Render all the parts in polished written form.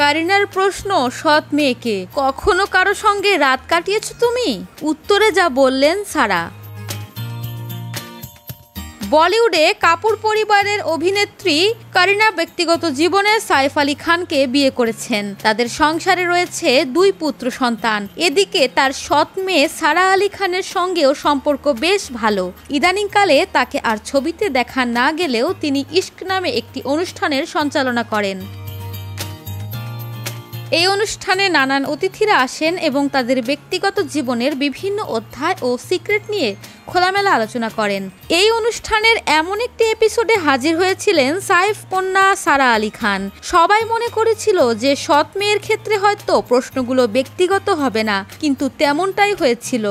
কারিনার প্রশ্ন, সৎ মেয়েকে কখনো কারো সঙ্গে রাত কাটিয়েছো তুমি? উত্তরে যা বললেন সারা। বলিউডে কাপুর পরিবারের অভিনেত্রী কারিনা ব্যক্তিগত জীবনে সাইফ আলী খানকে বিয়ে করেছেন। তাদের সংসারে রয়েছে 2 পুত্র সন্তান। এদিকে তার সৎ মেয়ে সারা আলী খানের সঙ্গেও সম্পর্ক বেশ ভালো। ইদানিংকালে তাকে আর ছবিতে দেখা না গেলেও তিনি ইশক নামে একটি অনুষ্ঠানের সঞ্চালনা করেন। এই অনুষ্ঠানে নানান অতিথিরা আসেন এবং তাদের ব্যক্তিগত জীবনের বিভিন্ন অধ্যায় ও সিক্রেট নিয়ে খোলামেলা আলোচনা করেন। এই অনুষ্ঠানের এমন একটি এপিসোডে হাজির হয়েছিলেন সাইফ কন্যা সারা আলী খান। সবাই মনে করেছিল যে সৎ মেয়ের ক্ষেত্রে হয়তো প্রশ্নগুলো ব্যক্তিগত হবে না, কিন্তু তেমনটাই হয়েছিল।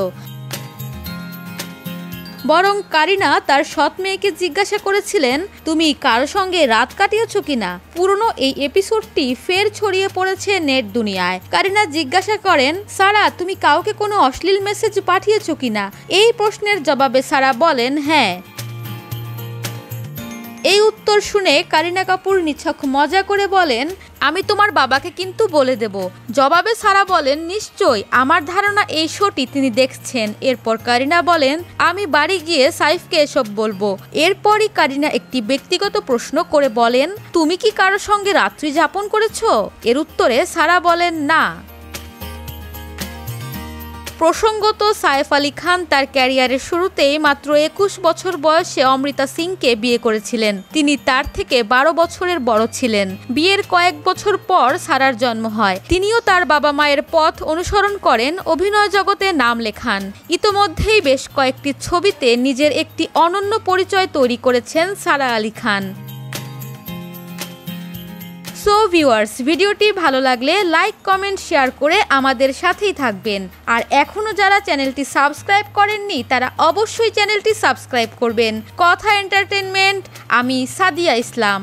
বরং কারিনা তার সৎ মেয়েকে জিজ্ঞাসা করেছিলেন, তুমি কারো সঙ্গে রাত কাটিয়েছো কিনা? পুরনো এই এপিসোডটি ফের ছড়িয়ে পড়েছে নেট দুনিয়ায়। কারিনা জিজ্ঞাসা করেন, সারা তুমি কাউকে কোনো অশ্লীল মেসেজ পাঠিয়েছো কিনা? এই প্রশ্নের জবাবে সারা বলেন, হ্যাঁ। এই উত্তর শুনে কারিনা কাপুর নিছক মজা করে বলেন, আমি তোমার বাবাকে কিন্তু বলে দেব। জবাবে সারা বলেন, নিশ্চয়ই, আমার ধারণা এই শোটি তিনি দেখছেন। এরপর কারিনা বলেন, আমি বাড়ি গিয়ে সাইফকে এসব বলবো। এরপরই কারিনা একটি ব্যক্তিগত প্রশ্ন করে বলেন, তুমি কি কারো সঙ্গে রাত্রি যাপন করেছো? এর উত্তরে সারা বলেন, না। প্রসঙ্গত, সাইফ আলী খান তার ক্যারিয়ারের শুরুতেই মাত্র 21 বছর বয়সে অমৃতা সিংকে বিয়ে করেছিলেন। তিনি তার থেকে 12 বছরের বড় ছিলেন। বিয়ের কয়েক বছর পর সারার জন্ম হয়। তিনিও তার বাবা মায়ের পথ অনুসরণ করেন, অভিনয় জগতে নাম লেখান। ইতোমধ্যেই বেশ কয়েকটি ছবিতে নিজের একটি অনন্য পরিচয় তৈরি করেছেন সারা আলী খান। সো ভিউয়ার্স, ভিডিওটি ভালো লাগলে লাইক, কমেন্ট, শেয়ার করে আমাদের সাথেই থাকবেন। আর এখনও যারা চ্যানেলটি সাবস্ক্রাইব করেননি তারা অবশ্যই চ্যানেলটি সাবস্ক্রাইব করবেন। কথা এন্টারটেইনমেন্ট, আমি সাদিয়া ইসলাম।